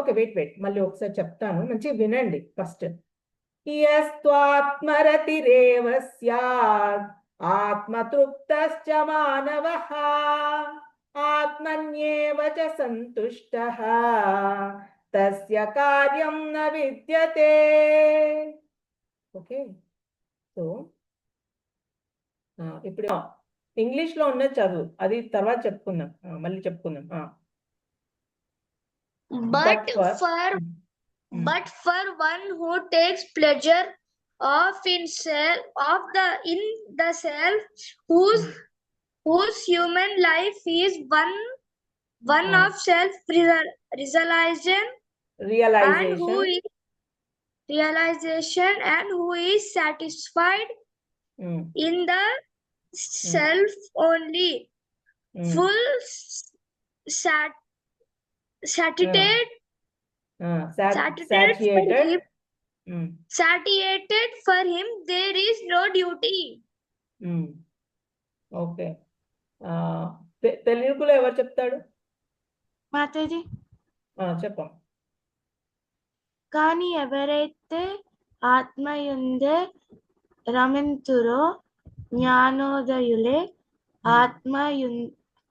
Okay, wait మళ్ళీ ఒకసారి చెప్తాను, మంచిగా వినండి ఫస్ట్. యస్త్వాత్మరతిరేవ స్యాత్ ఆత్మతృప్తశ్చ మానవః ఆత్మన్యేవ చ సంతుష్టః తస్య కార్యం న విద్యతే. ఓకే, సో ఇప్పుడు ఇంగ్లీష్ లో ఉన్న చదువు అది తర్వాత చెప్పుకుందాం, మళ్ళీ చెప్పుకుందాం. But for one who takes pleasure in the self, whose human life is one of self realization and who is satisfied in the self only, full satiated for him there is no duty. Okay, తెలుగులో ఎవరు చెప్తాడు? మాతాజీ చెప్పం. కానీ ఎవరైతే ఆత్మయందే రమింతురో జ్ఞానోదయులే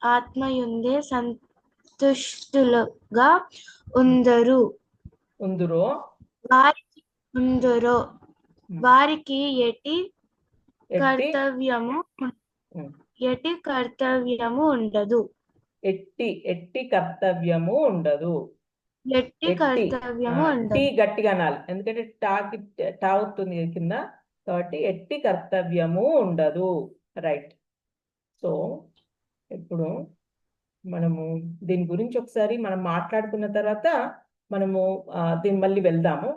ఆత్మయందే సంతుష్టులుగా ఉందరో వారికి ఎట్టి కర్తవ్యము ఉండదు. టీ గట్టిగా అనాలి, ఎందుకంటే టా అవుతుంది కింద, కాబట్టి ఎట్టి కర్తవ్యము ఉండదు. రైట్. సో ఇప్పుడు మనము దీని గురించి ఒకసారి మనం మాట్లాడుకున్న తర్వాత మనము దీన్ని మళ్ళీ వెళ్దాము.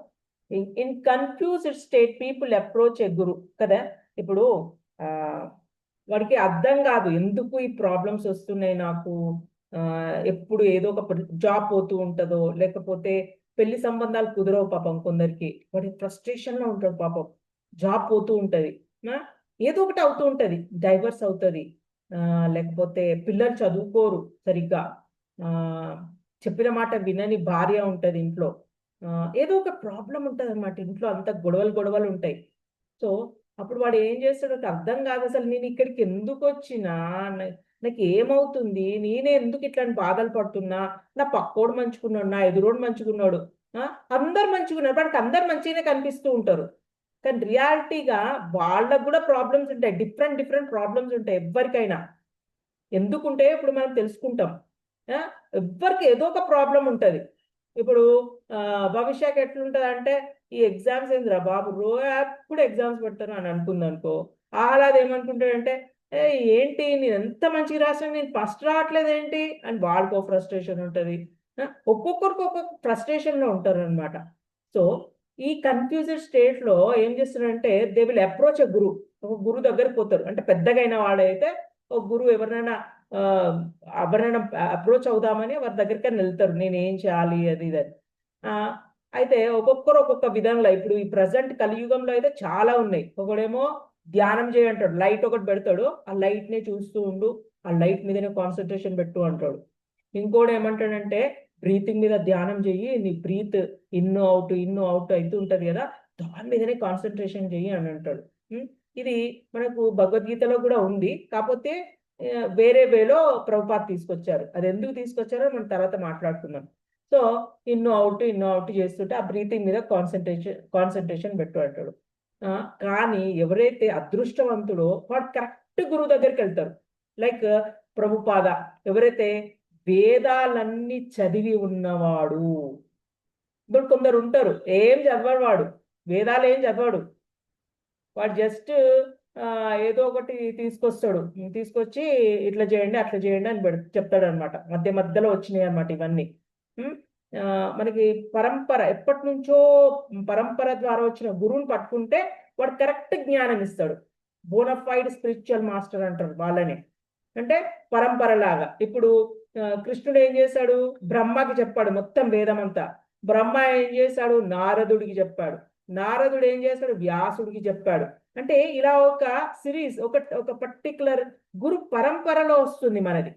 In confused state people approach a guru కదా. ఇప్పుడు వాడికి అర్థం కాదు ఎందుకు ఈ ప్రాబ్లమ్స్ వస్తున్నాయి నాకు, ఎప్పుడు ఏదో ఒక జాబ్ పోతూ ఉంటుందో, లేకపోతే పెళ్లి సంబంధాలు కుదరవు పాపం కొందరికి, వాడి ఫ్రస్ట్రేషన్ లో ఉంటాడు పాపం, జాబ్ పోతూ ఉంటది, ఏదో ఒకటి అవుతూ ఉంటది, డైవర్స్ అవుతుంది, లేకపోతే పిల్లలు చదువుకోరు సరిగ్గా, చెప్పిన మాట వినని భార్య ఉంటది ఇంట్లో, ఏదో ఒక ప్రాబ్లం ఉంటుంది అన్నమాట ఇంట్లో, అంత గొడవలు ఉంటాయి. సో అప్పుడు వాడు ఏం చేస్తాడో అర్థం కాదు, అసలు నేను ఇక్కడికి ఎందుకు వచ్చినా, నాకు ఏమవుతుంది, నేనే ఎందుకు ఇట్లాంటి బాధలు పడుతున్నా, నా పక్కోడు మంచుకున్నాడు, నా ఎదురోడు మంచుకున్నాడు, అందరు మంచుకున్నారు, వాడికి అందరు మంచిగానే కనిపిస్తూ ఉంటారు, కానీ రియాలిటీగా వాళ్ళకు కూడా ప్రాబ్లమ్స్ ఉంటాయి, డిఫరెంట్ ప్రాబ్లమ్స్ ఉంటాయి ఎవరికైనా. ఎందుకుంటే ఇప్పుడు మనం తెలుసుకుంటాం, ఎవ్వరికి ఏదో ఒక ప్రాబ్లం ఉంటుంది. ఇప్పుడు భవిష్యత్ ఎట్లుంటుంది అంటే, ఈ ఎగ్జామ్స్ ఏందిరా బాబు ఎప్పుడు ఎగ్జామ్స్ పెడతాను అని అనుకుందనుకో, ఆలాది ఏమనుకుంటాడంటే, ఏంటి నేను ఎంత మంచిగా రాసాను, నేను ఫస్ట్ రావట్లేదు ఏంటి అని వాడికో ఫ్రస్ట్రేషన్ ఉంటుంది, ఒక్కొక్కరికి ఒక్కొక్క ఫ్రస్ట్రేషన్లో ఉంటారు అనమాట. సో ఈ కన్ఫ్యూజ్డ్ స్టేట్లో ఏం చేస్తారంటే, దే విల్ అప్రోచ్ ఎ గురు, ఒక గురువు దగ్గరికి పోతారు, అంటే పెద్దగా అయిన వాడైతే ఒక గురువు ఎవరైనా అప్రోచ్ అవుదామని వారి దగ్గరికి వెళ్తారు, నేను ఏం చేయాలి అది ఇదని. అయితే ఒక్కొక్కరు ఒక్కొక్క విధంగా, ఇప్పుడు ఈ ప్రజెంట్ కలియుగంలో అయితే చాలా ఉన్నాయి. ఒకడేమో ధ్యానం చేయంటాడు, లైట్ ఒకటి పెడతాడు, ఆ లైట్ ని చూస్తూ ఉండు, ఆ లైట్ మీదనే కాన్సన్ట్రేషన్ పెట్టు అంటాడు. ఇంకోటి ఏమంటాడంటే, బ్రీతింగ్ మీద ధ్యానం చెయ్యి, నీ బ్రీత్ ఇన్ను అవుట్ అవుతూ ఉంటది కదా, దాని మీదనే కాన్సన్ట్రేషన్ చెయ్యి అని అంటాడు. ఇది మనకు భగవద్గీతలో కూడా ఉంది, కాకపోతే వేరే వేలో ప్రభుపాద్ తీసుకొచ్చారు. అది ఎందుకు తీసుకొచ్చారో మనం తర్వాత మాట్లాడుకుందాం. సో ఇన్ను అవుట్ చేస్తుంటే ఆ బ్రీతింగ్ మీద కాన్సన్ట్రేషన్ పెట్టు అంటాడు. కానీ ఎవరైతే అదృష్టవంతుడో వాడు కరెక్ట్ గురువు దగ్గరికి వెళ్తారు. లైక్ ప్రభుపాద, ఎవరైతే వేదాలన్నీ చదివి ఉన్నవాడు. ఇప్పుడు కొందరు ఉంటారు ఏం చదవడు, వాడు వేదాలు ఏం చదవడు, వాడు జస్ట్ ఏదో ఒకటి తీసుకొచ్చి ఇట్లా చేయండి అట్లా చేయండి అని చెప్తాడు అనమాట. మధ్యలో వచ్చినాయి అనమాట ఇవన్నీ. మనకి పరంపర ఎప్పటి నుంచో పరంపర ద్వారా వచ్చిన గురువుని పట్టుకుంటే వాడు కరెక్ట్ జ్ఞానం ఇస్తాడు. బోనఫైడ్ స్పిరిచువల్ మాస్టర్ అంటారు వాళ్ళని, అంటే పరంపర లాగా. ఇప్పుడు కృష్ణుడు ఏం చేశాడు, బ్రహ్మకి చెప్పాడు మొత్తం వేదం అంతా. బ్రహ్మ ఏం చేశాడు, నారదుడికి చెప్పాడు. నారదుడు ఏం చేశాడు, వ్యాసుడికి చెప్పాడు. అంటే ఇలా ఒక సిరీస్, ఒక పర్టికులర్ గురు పరంపరలో వస్తుంది మనది.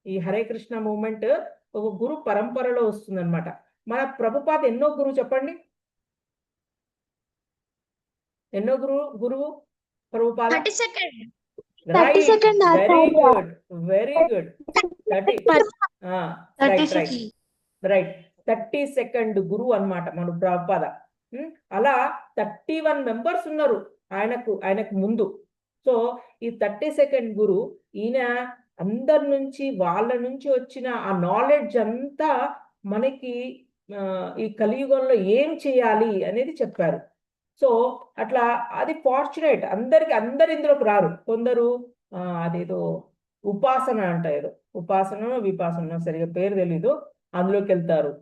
ఈ హరే కృష్ణ మూవ్మెంట్ ఒక గురు పరంపరలో వస్తుంది అనమాట. మన ప్రభుపాద ఎన్నో గురువు చెప్పండి, ఎన్నో గురువు Prabhupada? 32nd. Right, 32nd very good, very good. 30 right right right 32nd గురువు అన్నమాట మన ప్రభుపాద. అలా 31 మెంబర్స్ ఉన్నారు ఆయనకు ముందు. సో ఈ 32nd గురు ఈయన అందరి నుంచి వాళ్ళ నుంచి వచ్చిన ఆ నాలెడ్జ్ అంతా మనకి ఈ కలియుగంలో ఏం చేయాలి అనేది చెప్పారు. సో అట్లా అది ఫార్చునేట్, అందరు ఇందులోకి రారు. కొందరు అదేదో ఉపాసన అంట, ఏదో ఉపాసన విపాసన సరిగా పేరు తెలీదు, అందులోకి వెళ్తారు.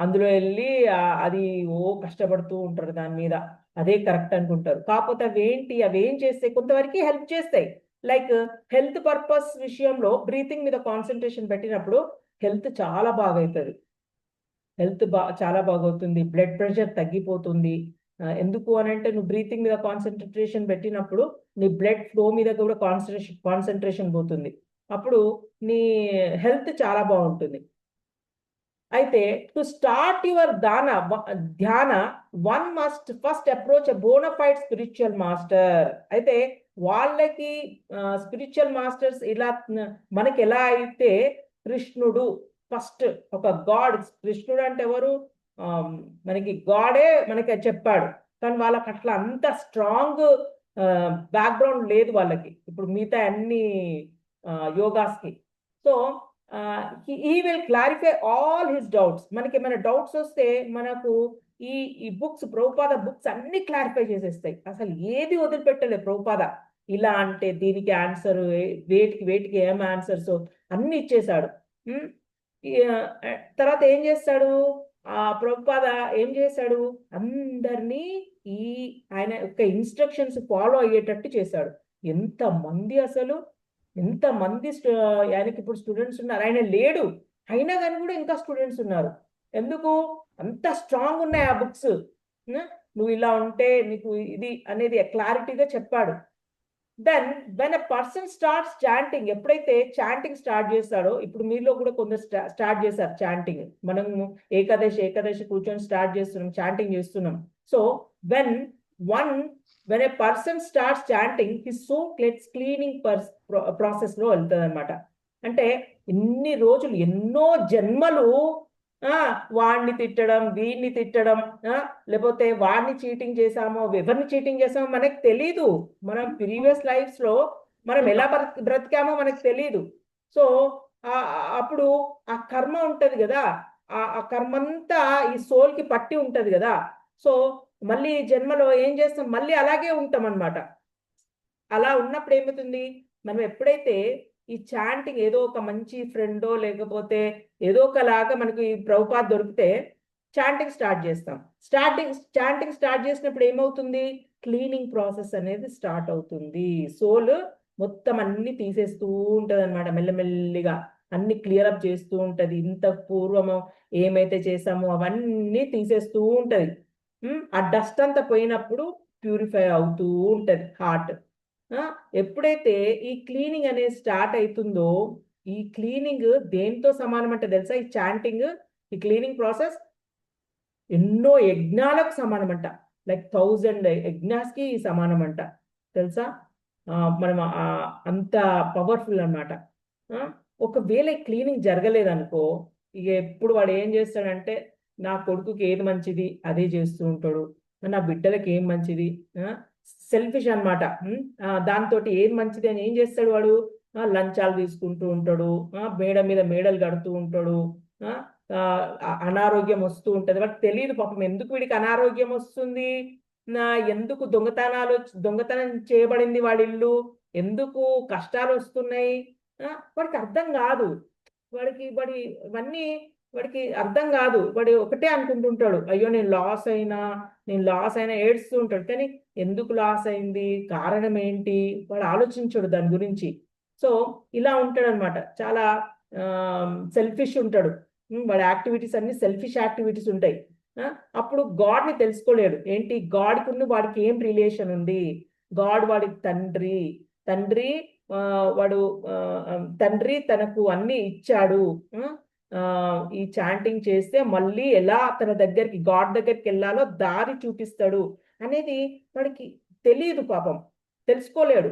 అందులో వెళ్ళి అది కష్టపడుతూ ఉంటారు దాని మీద, అదే కరెక్ట్ అనుకుంటారు. కాకపోతే అవేం చేస్తాయి, కొంతవరకు హెల్ప్ చేస్తాయి. లైక్ హెల్త్ పర్పస్ విషయంలో బ్రీతింగ్ మీద కాన్సన్ట్రేషన్ పెట్టినప్పుడు హెల్త్ చాలా బాగా అవుతుంది, చాలా బాగవుతుంది, బ్లడ్ ప్రెషర్ తగ్గిపోతుంది. ఎందుకు అని అంటే నువ్వు బ్రీతింగ్ మీద కాన్సన్ట్రేషన్ పెట్టినప్పుడు నీ బ్లడ్ ఫ్లో మీద కూడా కాన్సన్ట్రేషన్ పోతుంది, అప్పుడు నీ హెల్త్ చాలా బాగుంటుంది. అయితే టు స్టార్ట్ యువర్ ధ్యాన వన్ మస్ట్ ఫస్ట్ అప్రోచ్ ఎ బోనఫైడ్ స్పిరిచువల్ మాస్టర్. అయితే వాళ్ళకి స్పిరిచువల్ మాస్టర్స్ ఇలా మనకి ఎలా అయితే కృష్ణుడు ఫస్ట్ ఒక గాడ్, కృష్ణుడు అంటే ఎవరు, మనకి గాడే మనకి చెప్పాడు, కానీ వాళ్ళకి అట్లా అంత స్ట్రాంగ్ బ్యాక్గ్రౌండ్ లేదు వాళ్ళకి, ఇప్పుడు మిగతా అన్ని యోగాస్కి. So he will clarify all his doubts. మనకి ఏమైనా డౌట్స్ వస్తే మనకు ఈ బుక్స్, ప్రభుపాద బుక్స్ అన్ని క్లారిఫై చేసేస్తాయి. అసలు ఏది వదిలిపెట్టలేదు ప్రభుపాద. ఇలా అంటే దీనికి ఆన్సర్, వేటికి ఏం ఆన్సర్స్ అన్ని ఇచ్చేశాడు. తర్వాత ఏం చేస్తాడు ప్రభుపాద, ఏం చేశాడు, అందరినీ ఆయన యొక్క ఇన్స్ట్రక్షన్స్ ఫాలో అయ్యేటట్టు చేశాడు. ఎంతమంది ఆయనకి ఇప్పుడు స్టూడెంట్స్ ఉన్నారు, ఆయన లేడు అయినా కానీ కూడా ఇంకా స్టూడెంట్స్ ఉన్నారు. ఎందుకు అంత స్ట్రాంగ్ ఉన్నాయి ఆ బుక్స్. నువ్వు ఇలా ఉంటే నీకు ఇది అనేది క్లారిటీగా చెప్పాడు. Then when a person starts chanting, ఎప్పుడైతే చాంటింగ్ స్టార్ట్ చేస్తాడో, ఇప్పుడు మీలో కూడా కొందరు స్టార్ట్ చేశారు చాంటింగ్, మనం ఏకాదశి కూర్చొని స్టార్ట్ చేస్తున్నాం, చాంటింగ్ చేస్తున్నాం. So when a person starts chanting, his soul gets cleaning process లో వెళ్తుంది అనమాట. అంటే ఎన్ని రోజులు, ఎన్నో జన్మలు వాడిని తిట్టడం, వీడిని తిట్టడం, లేకపోతే వాడిని చీటింగ్ చేసామో ఎవరిని చీటింగ్ చేసామో మనకు తెలీదు. మనం ప్రీవియస్ లైఫ్స్ లో మనం ఎలా బ్రతికామో మనకు తెలీదు. సో అప్పుడు ఆ కర్మ ఉంటది కదా, ఆ కర్మంతా ఈ సోల్ కి పట్టి ఉంటది కదా. సో మళ్ళీ జన్మలో ఏం చేస్తాం, మళ్ళీ అలాగే ఉంటాం అన్నమాట. అలా ఉన్నప్పుడు ఏమవుతుంది, మనం ఎప్పుడైతే ఈ చాంటింగ్ ఏదో ఒక మంచి ఫ్రెండో లేకపోతే ఏదో ఒకలాగా మనకు ఈ ప్రభుపాద దొరికితే చాంటింగ్ స్టార్ట్ చేస్తాం. చాంటింగ్ స్టార్ట్ చేసినప్పుడు ఏమవుతుంది, క్లీనింగ్ ప్రాసెస్ అనేది స్టార్ట్ అవుతుంది. సోల్ మొత్తం అన్ని తీసేస్తూ ఉంటది అనమాట, మెల్లమెల్లిగా అన్ని క్లియర్ అప్ చేస్తూ ఉంటది. ఇంత పూర్వము ఏమైతే చేసామో అవన్నీ తీసేస్తూ ఉంటది. ఆ డస్ట్ అంతా పోయినప్పుడు ప్యూరిఫై అవుతూ ఉంటది హార్ట్. ఎప్పుడైతే ఈ క్లీనింగ్ అనేది స్టార్ట్ అవుతుందో, ఈ క్లీనింగ్ దేంతో సమానం అంటే తెలుసా, ఈ చాంటింగ్, ఈ క్లీనింగ్ ప్రాసెస్ ఎన్నో యజ్ఞాలకు సమానం అంట. లైక్ 1000 యజ్ఞాస్కి సమానం అంట, తెలుసా. మనం అంత పవర్ఫుల్ అన్నమాట. ఒకవేళ క్లీనింగ్ జరగలేదనుకో, ఇక ఎప్పుడు వాడు ఏం చేస్తాడంటే, నా కొడుకుకి ఏది మంచిది అదే చేస్తూ ఉంటాడు, నా బిడ్డలకి ఏం మంచిది, సెల్ఫిష్ అనమాట. దాంతో ఏది మంచిది అని ఏం చేస్తాడు వాడు, లంచాలు తీసుకుంటూ ఉంటాడు, మేడ మీద మేడలు కడుతూ ఉంటాడు, అనారోగ్యం వస్తూ ఉంటది. వాడికి తెలియదు పాపం ఎందుకు వీడికి అనారోగ్యం వస్తుంది, ఎందుకు దొంగతనం చేయబడింది వాడి ఇల్లు, ఎందుకు కష్టాలు వస్తున్నాయి, వాడికి అర్థం కాదు. వాడికి అర్థం కాదు. వాడు ఒకటే అనుకుంటుంటాడు, అయ్యో నేను లాస్ అయినా ఏడుస్తూ ఉంటాడు. కానీ ఎందుకు లాస్ అయింది, కారణం ఏంటి, వాడు ఆలోచించాడు దాని గురించి. సో ఇలా ఉంటాడు అనమాట, చాలా సెల్ఫిష్ ఉంటాడు. వాడి యాక్టివిటీస్ అన్ని సెల్ఫిష్ యాక్టివిటీస్ ఉంటాయి. అప్పుడు గాడ్ని తెలుసుకోలేడు. ఏంటి, గాడ్కి వాడికి ఏం రిలేషన్ ఉంది, గాడ్ వాడికి తండ్రి వాడు తండ్రి తనకు అన్ని ఇచ్చాడు, ఈ చాంటింగ్ చేస్తే మళ్ళీ ఎలా తన దగ్గరికి గాడ్ దగ్గరికి వెళ్ళాలో దారి చూపిస్తాడు అనేది వాడికి తెలియదు పాపం, తెలుసుకోలేడు.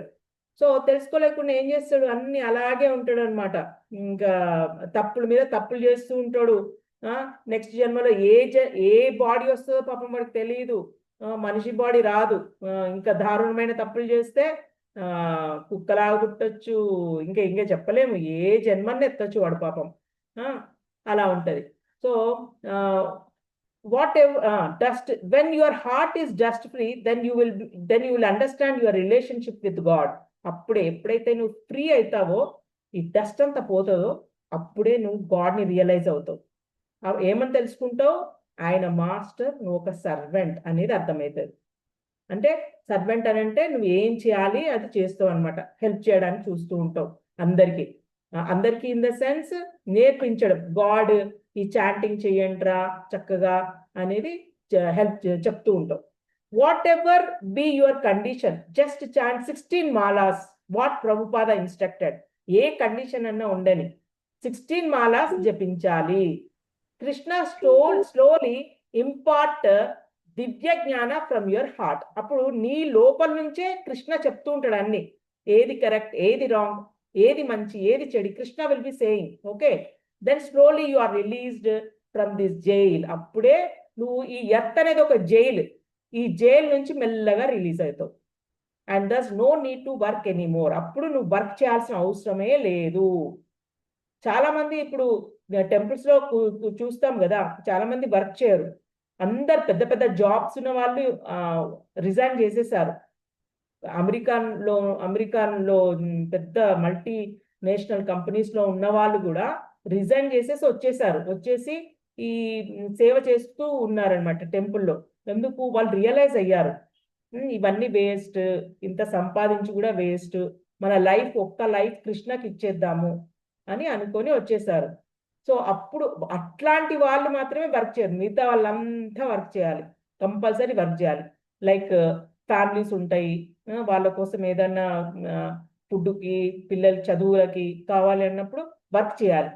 సో తెలుసుకోలేకుండా ఏం చేస్తాడు, అన్ని అలాగే ఉంటాడు అనమాట. ఇంకా తప్పుల మీద తప్పులు చేస్తూ ఉంటాడు. నెక్స్ట్ జన్మలో ఏ బాడీ వస్తుందో పాపం వాడికి తెలియదు, మనిషి బాడీ రాదు. ఇంకా దారుణమైన తప్పులు చేస్తే కుక్కలాగా పుట్టొచ్చు, ఇంకా చెప్పలేము, ఏ జన్మని ఎత్తచ్చు వాడు పాపం. అలా ఉంటది. So when your heart is dust free, then you will understand your relationship with God. అప్పుడే ఎప్పుడైతే నువ్వు ఫ్రీ అవుతావో, ఈ డస్ట్ అంతా పోతుందో, అప్పుడే నువ్వు గాడ్ని రియలైజ్ అవుతావు. ఏమని తెలుసుకుంటావు, ఆయన మాస్టర్, నువ్వు ఒక సర్వెంట్ అనేది అర్థమవుతుంది. అంటే సర్వెంట్ అని అంటే నువ్వు ఏం చేయాలి అది చేస్తావు అనమాట, హెల్ప్ చేయడానికి చూస్తూ ఉంటావు అందరికి ఇన్ ద సెన్స్ నేర్పించడం. గాడ్ ఈ చాంటింగ్ చేయండిరా చక్కగా అనేది హెల్ప్ చెప్తూ ఉంటావు. Whatever be your condition, just chant 16 malas what Prabhupada instructed. ఏ కండిషన్ అన్నా ఉండని 16 మాలాస్ జపించాలి. కృష్ణ స్లోలీ ఇంపార్ట్ దివ్య జ్ఞాన ఫ్రమ్ యువర్ హార్ట్. అప్పుడు నీ లోపల నుంచే కృష్ణ చెప్తూ ఉంటాడు అన్ని, ఏది కరెక్ట్, ఏది రాంగ్, ఏది మంచి, ఏది చెడు. Krishna will be saying. Okay, then slowly you are released from this jail. అప్పుడే నువ్వు ఈ ఎర్త్ అనేది ఒక జైలు, ఈ జైలు నుంచి మెల్లగా రిలీజ్ అవుతావు. And thus no need to work anymore. అప్పుడు నువ్వు వర్క్ చేయాల్సిన అవసరమే లేదు. చాలా మంది ఇప్పుడు టెంపుల్స్ లో చూస్తాం కదా, చాలా మంది వర్క్ చేయరు. అందరు పెద్ద పెద్ద జాబ్స్ ఉన్న వాళ్ళు రిజైన్ చేసేసారు. అమెరికాలో పెద్ద మల్టీ నేషనల్ కంపెనీస్ లో ఉన్న వాళ్ళు కూడా రిజైన్ చేసేసి వచ్చేసి ఈ సేవ చేస్తూ ఉన్నారనమాట టెంపుల్లో. ఎందుకు, వాళ్ళు రియలైజ్ అయ్యారు ఇవన్నీ వేస్ట్, ఇంత సంపాదించి కూడా వేస్ట్, మన లైఫ్, ఒక్క లైఫ్ కృష్ణకి ఇచ్చేద్దాము అని అనుకొని వచ్చేసారు. సో అప్పుడు అట్లాంటి వాళ్ళు మాత్రమే వర్క్ చేయరు, మిగతా వాళ్ళంతా వర్క్ చేయాలి, కంపల్సరీ వర్క్ చేయాలి. లైక్ ఫ్యామిలీస్ ఉంటాయి, వాళ్ళ కోసం ఏదన్నా ఫుడ్కి, పిల్లల చదువులకి కావాలి అన్నప్పుడు వర్క్ చేయాలి.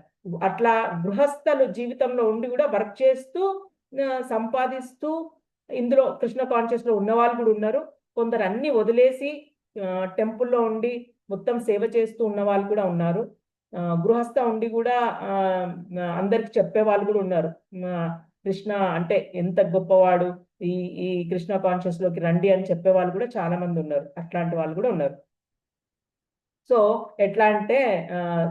అట్లా గృహస్థలు జీవితంలో ఉండి కూడా వర్క్ చేస్తూ సంపాదిస్తూ, ఇందులో కృష్ణ కాన్షియస్ లో ఉన్న వాళ్ళు కూడా ఉన్నారు. కొందరు అన్ని వదిలేసి టెంపుల్లో ఉండి మొత్తం సేవ చేస్తూ ఉన్న వాళ్ళు కూడా ఉన్నారు. గృహస్థ ఉండి కూడా అందరికి చెప్పే వాళ్ళు కూడా ఉన్నారు, కృష్ణ అంటే ఎంత గొప్పవాడు, ఈ కృష్ణ కాన్షియస్ లోకి రండి అని చెప్పే వాళ్ళు కూడా చాలా మంది ఉన్నారు. అట్లాంటి వాళ్ళు కూడా ఉన్నారు. సో ఎట్లా అంటే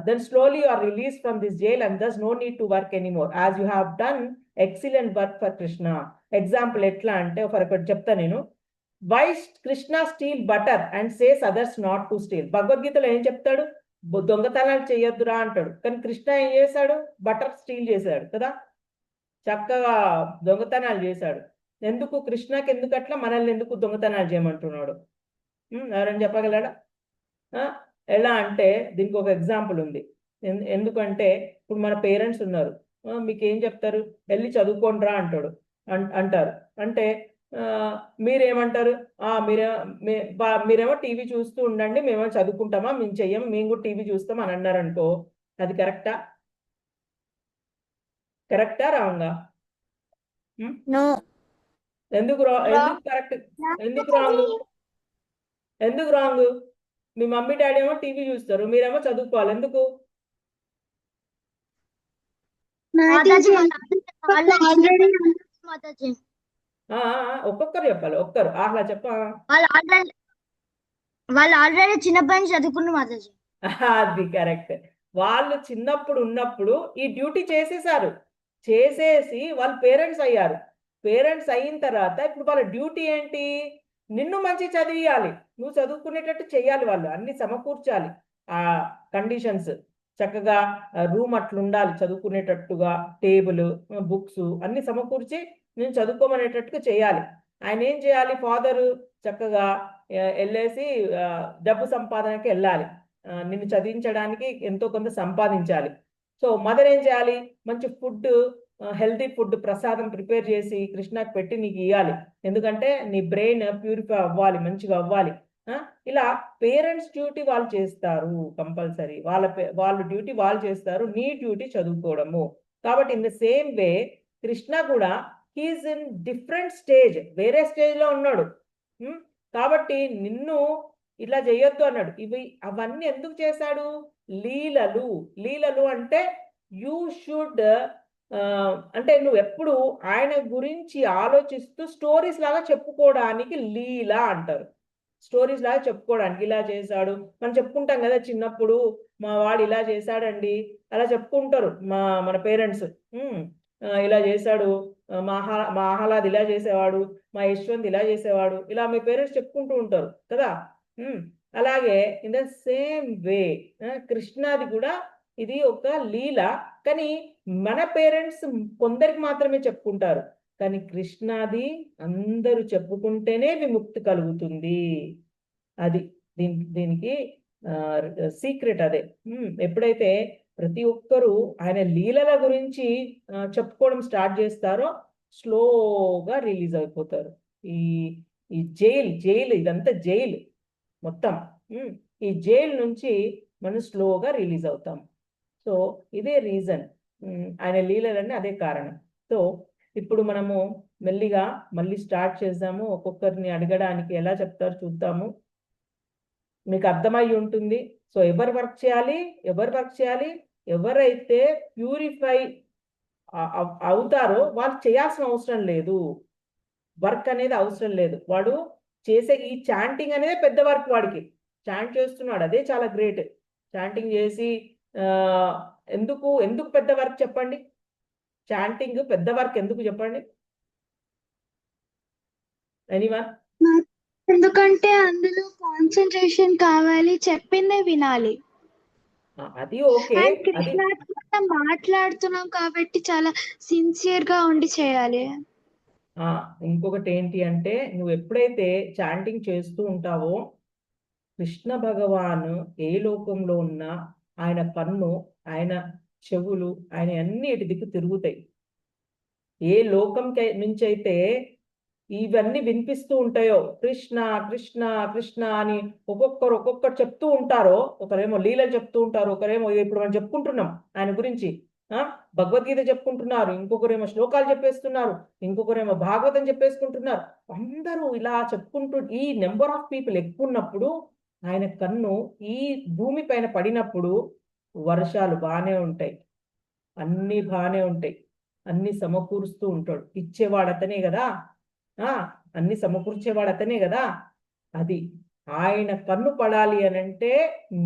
then slowly you are release from this jail and thus no need to work anymore as you have done excellent work for Krishna. Example ఎట్లా అంటే, ఒకటి చెప్తా నేను. Why Krishna steal butter and says others not to steal. భగవద్గీతలో ఏం చెప్తాడు, దొంగతనాలు చేయొద్దురా అంటాడు. కానీ కృష్ణ ఏం చేశాడు, బటర్ స్టీల్ చేశాడు కదా, చక్కగా దొంగతనాలు చేశాడు. ఎందుకు, కృష్ణకి ఎందుకు అట్లా, మనల్ని ఎందుకు దొంగతనాలు చేయమంటున్నాడు? ఎవరైనా చెప్పగలడా? ఎలా అంటే దీనికి ఒక ఎగ్జాంపుల్ ఉంది. ఎందుకంటే ఇప్పుడు మన పేరెంట్స్ ఉన్నారు, మీకు ఏం చెప్తారు, వెళ్ళి చదువుకోండిరా అంటారు. అంటే మీరేమంటారు, మీరేమో టీవీ చూస్తూ ఉండండి, మేమేమో చదువుకుంటామా, మేము చెయ్యము, మేము కూడా టీవీ చూస్తాం అని అన్నారనుకో, అది కరెక్టా? రాంగా? ఎందుకు కరెక్ట్, ఎందుకు రాంగ్? మీ మమ్మీ డాడీ ఏమో టీవీ చూస్తారు, మీరేమో చదువుకోవాలి, ఎందుకు? ఒక్కొక్కరు చెప్పాలి, ఒక్కరు ఆహ్లా చెప్ప. వాళ్ళు ఆల్రెడీ చిన్నప్పటి నుంచి చదువుకున్న మాతాజీ. అది కరెక్ట్. వాళ్ళు చిన్నప్పుడు ఉన్నప్పుడు ఈ డ్యూటీ చేసేసి వాళ్ళు పేరెంట్స్ అయ్యారు. పేరెంట్స్ అయిన తర్వాత ఇప్పుడు వాళ్ళ డ్యూటీ ఏంటి, నిన్ను మంచి చదివియాలి, నువ్వు చదువుకునేటట్టు చెయ్యాలి, వాళ్ళు అన్ని సమకూర్చాలి. ఆ కండిషన్స్ చక్కగా, రూమ్ అట్లుండాలి చదువుకునేటట్టుగా, టేబుల్, బుక్స్ అన్ని సమకూర్చి నేను చదువుకోమనేటట్టుగా చేయాలి. ఆయన ఏం చేయాలి, ఫాదరు చక్కగా వెళ్ళేసి డబ్బు సంపాదనకి వెళ్ళాలి, నిన్ను చదివించడానికి ఎంతో కొంత సంపాదించాలి. సో మదర్ ఏం చేయాలి, మంచి ఫుడ్, హెల్తీ ఫుడ్, ప్రసాదం ప్రిపేర్ చేసి కృష్ణకి పెట్టి నీకు ఇవ్వాలి, ఎందుకంటే నీ బ్రెయిన్ ప్యూరిఫై అవ్వాలి, మంచిగా అవ్వాలి. ఇలా పేరెంట్స్ డ్యూటీ వాళ్ళు చేస్తారు కంపల్సరీ, వాళ్ళ డ్యూటీ వాళ్ళు చేస్తారు, నీ డ్యూటీ చదువుకోవడము. కాబట్టి in the same way Krishna కూడా హీఈస్ ఇన్ డిఫరెంట్ స్టేజ్, వేరే స్టేజ్ లో ఉన్నాడు. కాబట్టి నిన్ను ఇలా చేయొద్దు అన్నాడు. అవన్నీ ఎందుకు చేశాడు? లీలలు. లీలలు అంటే యూ షుడ్ అంటే నువ్వు ఎప్పుడు ఆయన గురించి ఆలోచిస్తూ స్టోరీస్ లాగా చెప్పుకోవడానికి లీల అంటారు. స్టోరీస్ లాగా చెప్పుకోవడానికి ఇలా చేశాడు. మనం చెప్పుకుంటాం కదా చిన్నప్పుడు, మా వాడు ఇలా చేశాడండి అలా చెప్పుకుంటారు మన పేరెంట్స్. ఇలా చేశాడు, మా ఆహ్లాద్ ఇలా చేసేవాడు, మా యశ్వంత్ ఇలా చేసేవాడు, ఇలా మీ పేరెంట్స్ చెప్పుకుంటూ ఉంటారు కదా. అలాగే ఇన్ ద సేమ్ వే కృష్ణాది కూడా ఇది ఒక లీల. కానీ మన పేరెంట్స్ కొందరికి మాత్రమే చెప్పుకుంటారు, కానీ కృష్ణాది అందరూ చెప్పుకుంటేనే విముక్తి కలుగుతుంది. అది దీనికి సీక్రెట్ అదే. ఎప్పుడైతే ప్రతి ఒక్కరూ ఆయన లీలల గురించి చెప్పుకోవడం స్టార్ట్ చేస్తారో స్లోగా రిలీజ్ అయిపోతారు. ఈ జైలు ఇదంతా జైలు మొత్తం. ఈ జైలు నుంచి మనం స్లోగా రిలీజ్ అవుతాం. సో ఇదే రీజన్, ఆయన లీలలన్నీ అదే కారణం. సో ఇప్పుడు మనము మెల్లిగా మళ్ళీ స్టార్ట్ చేద్దాము. ఒక్కొక్కరిని అడగడానికి ఎలా చెప్తారు చూద్దాము. మీకు అర్థమై ఉంటుంది. సో ఎవరు వర్క్ చేయాలి? ఎవరైతే ప్యూరిఫై అవుతారో వాళ్ళు చేయాల్సిన అవసరం లేదు, వర్క్ అనేది అవసరం లేదు. వాడు చేసే ఈ చాంటింగ్ అనేది పెద్ద వర్క్. వాడికి చాంట్ చేస్తున్నాడు, అదే చాలా గ్రేట్. చాంటింగ్ చేసి ఎందుకు పెద్ద వర్క్ చెప్పండి? చాంటింగ్ పెద్ద వర్క్ ఎందుకు చెప్పండి? ఎనీవన్? ఎందుకంటే అందులో కాన్సంట్రేషన్ కావాలి, చెప్పిందే వినాలి. అది ఓకే. మాట్లాడుతున్నాం కాబట్టి చాలా సిన్సియర్ గా ఉండి చేయాలి. ఇంకొకటి ఏంటి అంటే, నువ్వు ఎప్పుడైతే చాంటింగ్ చేస్తూ ఉంటావో కృష్ణ భగవాను ఏ లోకంలో ఉన్నా ఆయన కన్ను, ఆయన చెవులు, ఆయన అన్నిటి దిక్కు తిరుగుతాయి. ఏ లోకం నుంచి అయితే ఇవన్నీ వినిపిస్తూ ఉంటాయో కృష్ణ కృష్ణ కృష్ణ అని ఒక్కొక్కరు చెప్తూ ఉంటారో, ఒకరేమో లీలలు చెప్తూ ఉంటారు, ఒకరేమో ఇప్పుడు మనం చెప్పుకుంటున్నాం ఆయన గురించి భగవద్గీత చెప్పుకుంటున్నారు, ఇంకొకరేమో శ్లోకాలు చెప్పేస్తున్నారు, ఇంకొకరేమో భాగవతం చెప్పేసుకుంటున్నారు. అందరూ ఇలా చెప్పుకుంటూ ఈ నెంబర్ ఆఫ్ పీపుల్ ఎక్కువ ఉన్నప్పుడు ఆయన కన్ను ఈ భూమి పైన పడినప్పుడు వర్షాలు బాగానే ఉంటాయి, అన్ని బాగానే ఉంటాయి, అన్ని సమకూరుస్తూ ఉంటాడు. ఇచ్చేవాడు అతనే కదా, అన్ని సమకూర్చేవాడు అతనే కదా. అది ఆయన కన్ను పడాలి అని అంటే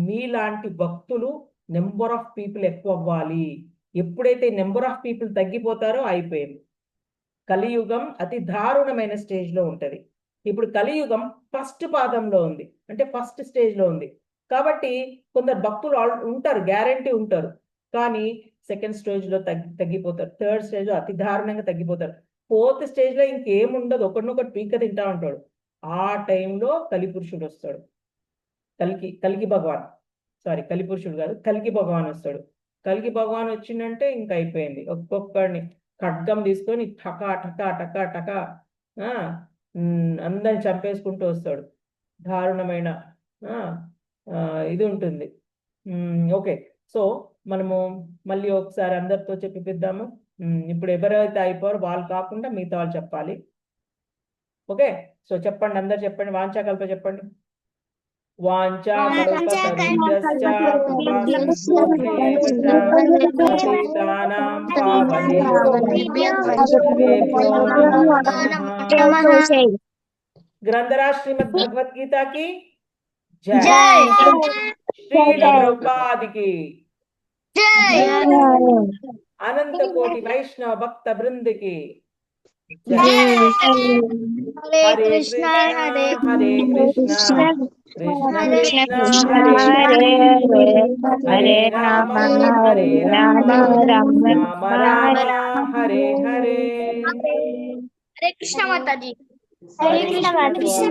మీలాంటి భక్తులు నెంబర్ ఆఫ్ పీపుల్ ఎక్కువ అవ్వాలి. ఎప్పుడైతే నెంబర్ ఆఫ్ పీపుల్ తగ్గిపోతారో అయిపోయింది. కలియుగం అతి దారుణమైన స్టేజ్లో ఉంటుంది. ఇప్పుడు కలియుగం ఫస్ట్ పాదంలో ఉంది, అంటే ఫస్ట్ స్టేజ్లో ఉంది. కాబట్టి కొందరు భక్తులు ఉంటారు, గ్యారంటీ ఉంటారు, కానీ సెకండ్ స్టేజ్లో తగ్గిపోతారు, థర్డ్ స్టేజ్లో అతి దారుణంగా తగ్గిపోతారు, ఫోర్త్ స్టేజ్లో ఇంకేముండదు, ఒకరినొకటి పీక తింటా ఉంటాడు. ఆ టైంలో కలిపురుషుడు వస్తాడు. కల్కి భగవాన్, సారీ కలిపురుషుడు కాదు, కల్కి భగవాన్ వస్తాడు. కల్కి భగవాన్ వచ్చిందంటే ఇంక అయిపోయింది. ఒక్కొక్కడిని ఖడ్గం తీసుకొని టకా టకా టకా టకా అందరిని చంపేసుకుంటూ వస్తాడు. దారుణమైన ఇది ఉంటుంది. ఓకే, సో మనము మళ్ళీ ఒకసారి అందరితో చెప్పిద్దాము. ఇప్పుడు ఎవరైతే అయిపోయారో వాళ్ళు కాకుండా మిగతా వాళ్ళు చెప్పాలి. ఓకే, సో చెప్పండి, అందరు చెప్పండి, వాంఛాకల్ప చెప్పండి. గ్రంథరాజ్ శ్రీమద్ భగవద్గీత की जय, श्रील प्रभुपाद की जय, अनंत कोटि वैष्णव भक्त वृंद की जय। हरे कृष्णा हरे कृष्णा कृष्ण कृष्ण हरे हरे, हरे राम राम राम हरे हरे। हरे कृष्णा माता जी। हरे कृष्णा माता जी।